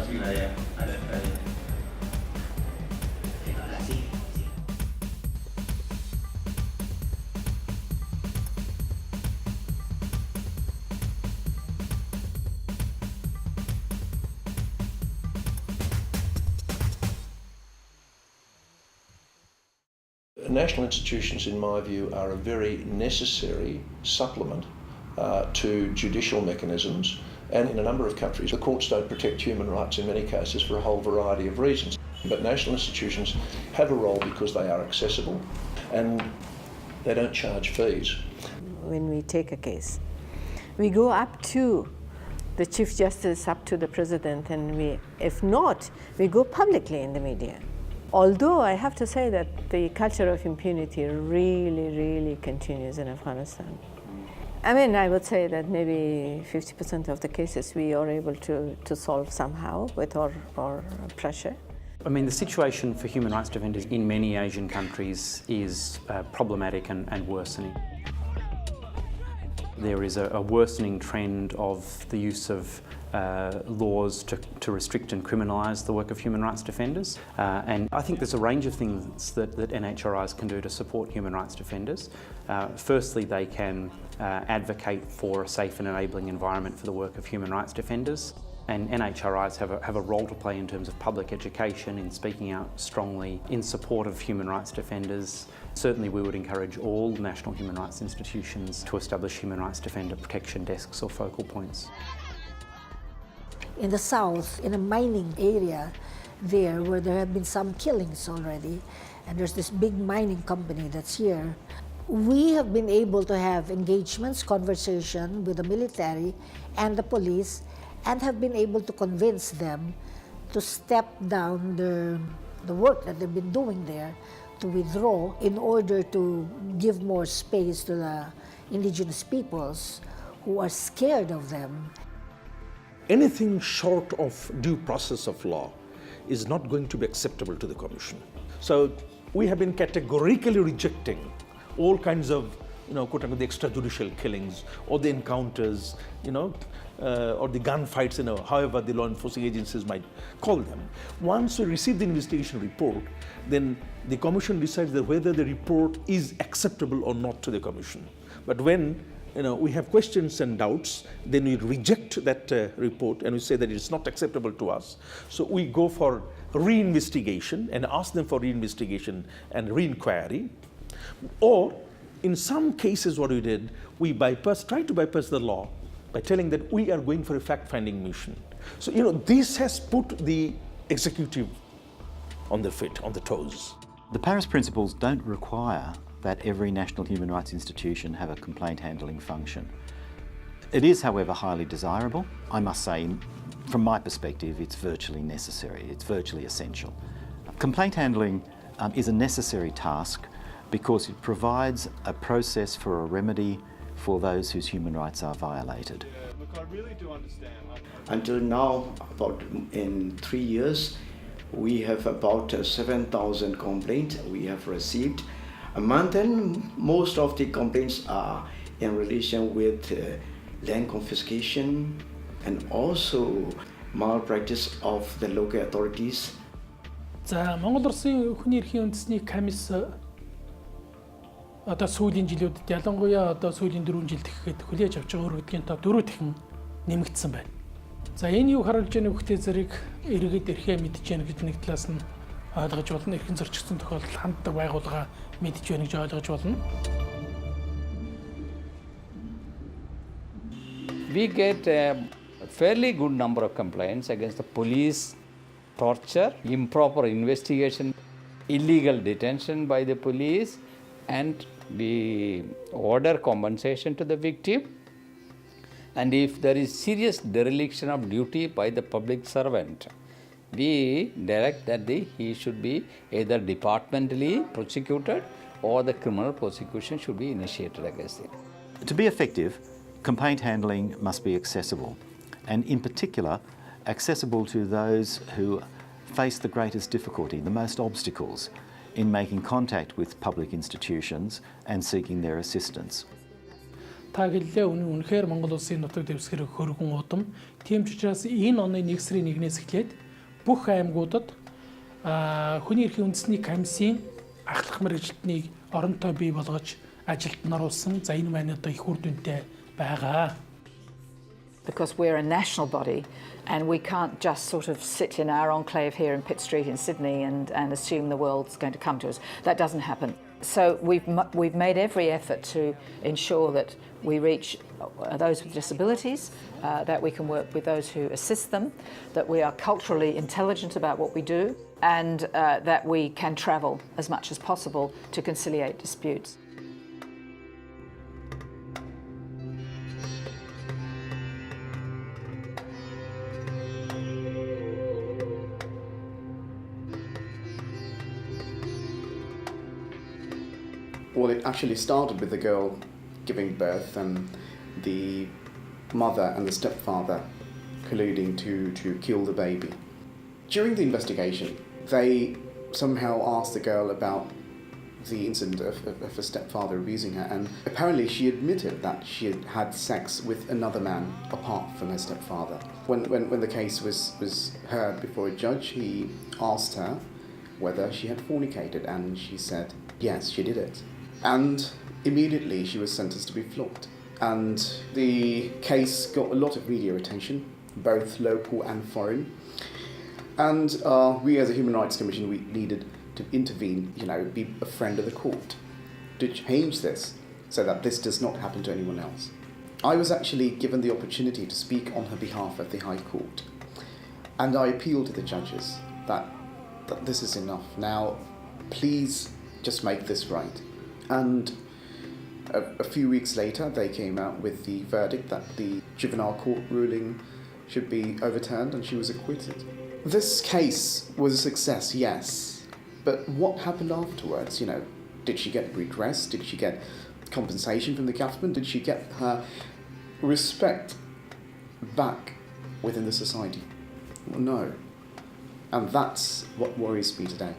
Bismillah, ada. Terima kasih. National institutions, in my view, are a very necessary supplement to judicial mechanisms, and in a number of countries the courts don't protect human rights in many cases for a whole variety of reasons. But national institutions have a role because they are accessible and they don't charge fees. When we take a case, we go up to the Chief Justice, up to the President, and if not, we go publicly in the media. Although I have to say that the culture of impunity really continues in Afghanistan. I mean, I would say that maybe 50% of the cases we are able to solve somehow with our pressure. I mean, the situation for human rights defenders in many Asian countries is problematic and worsening. There is a worsening trend of the use of laws to restrict and criminalise the work of human rights defenders. And I think there's a range of things that NHRIs can do to support human rights defenders. Firstly, they can advocate for a safe and enabling environment for the work of human rights defenders. And NHRIs have a role to play in terms of public education, in speaking out strongly in support of human rights defenders. Certainly we would encourage all national human rights institutions to establish human rights defender protection desks or focal points. In the south, in a mining area there where there have been some killings already, and there's this big mining company that's here, we have been able to have engagements, conversation with the military and the police, and have been able to convince them to step down the work that they've been doing there, to withdraw in order to give more space to the indigenous peoples who are scared of them. Anything short of due process of law is not going to be acceptable to the Commission. So we have been categorically rejecting all kinds of, quote unquote, the extrajudicial killings or the encounters, or the gunfights, however the law enforcing agencies might call them. Once we receive the investigation report, then the Commission decides that whether the report is acceptable or not to the Commission. But when we have questions and doubts, then we reject that report and we say that it's not acceptable to us. So we go for reinvestigation and ask them for reinvestigation and re-inquiry. Or in some cases what we did, we try to bypass the law by telling that we are going for a fact-finding mission. So, this has put the executive on the feet, on the toes. The Paris Principles don't require that every national human rights institution have a complaint handling function. It is, however, highly desirable. I must say, from my perspective, it's virtually necessary, it's virtually essential. Complaint handling is a necessary task because it provides a process for a remedy for those whose human rights are violated. Look, I really do understand. Until now, about in 3 years, we have about 7,000 complaints we have received a month, and most of the complaints are in relation with land confiscation and also malpractice of the local authorities. За Монгол Улсын хүний эрхийн үндэсний комисс одоо сүүлийн жилүүдэд ялангуяа одоо сүүлийн 4 жилд гэхэд хүлээж авч байгаа өргөдгийн тав 4 дахин нэмэгдсэн байна. За энэ юу харуулж байгаа нөхцөл зэрэг иргэд эрхээ мэдж яах гэж нэг талаас нь ойлгож болно. Эрхэн зөрчигдсөн тохиолдолд ханддаг байгууллага мэдж яах гэж ойлгож болно. We get a fairly good number of complaints against the police, torture, improper investigation, illegal detention by the police, and we order compensation to the victim. And if there is serious dereliction of duty by the public servant, we direct that he should be either departmentally prosecuted or the criminal prosecution should be initiated against him. To be effective, complaint handling must be accessible, and in particular, accessible to those who face the greatest difficulty, the most obstacles in making contact with public institutions and seeking their assistance. Та гэлээ үнэхээр Монгол улсын нутаг дэвсгэр хөргөн удам. Тийм ч учраас энэ оны 1 сарын 1-ээс эхлээд бүх аймагуудад хүний эрхийн үндэсний комиссийн ахлах мэргэжилтнийг оронтой бий болгож ажилд оруулсан. За энэ маань одоо их үр дүнтэй байгаа. Because we're a national body and we can't just sort of sit in our enclave here in Pitt Street in Sydney and assume the world's going to come to us. That doesn't happen. So we've made every effort to ensure that we reach those with disabilities, that we can work with those who assist them, that we are culturally intelligent about what we do, and that we can travel as much as possible to conciliate disputes. Well, it actually started with the girl giving birth and the mother and the stepfather colluding to kill the baby. During the investigation, they somehow asked the girl about the incident of her stepfather abusing her, and apparently she admitted that she had had sex with another man apart from her stepfather. When the case was heard before a judge, he asked her whether she had fornicated, and she said yes, she did it. And immediately she was sentenced to be flogged. And the case got a lot of media attention, both local and foreign. And we as a Human Rights Commission, we needed to intervene, be a friend of the court, to change this so that this does not happen to anyone else. I was actually given the opportunity to speak on her behalf at the High Court. And I appealed to the judges that this is enough. Now, please just make this right. And a few weeks later, they came out with the verdict that the juvenile court ruling should be overturned, and she was acquitted. This case was a success, yes, but what happened afterwards? Did she get redress? Did she get compensation from the government? Did she get her respect back within the society? Well, no. And that's what worries me today.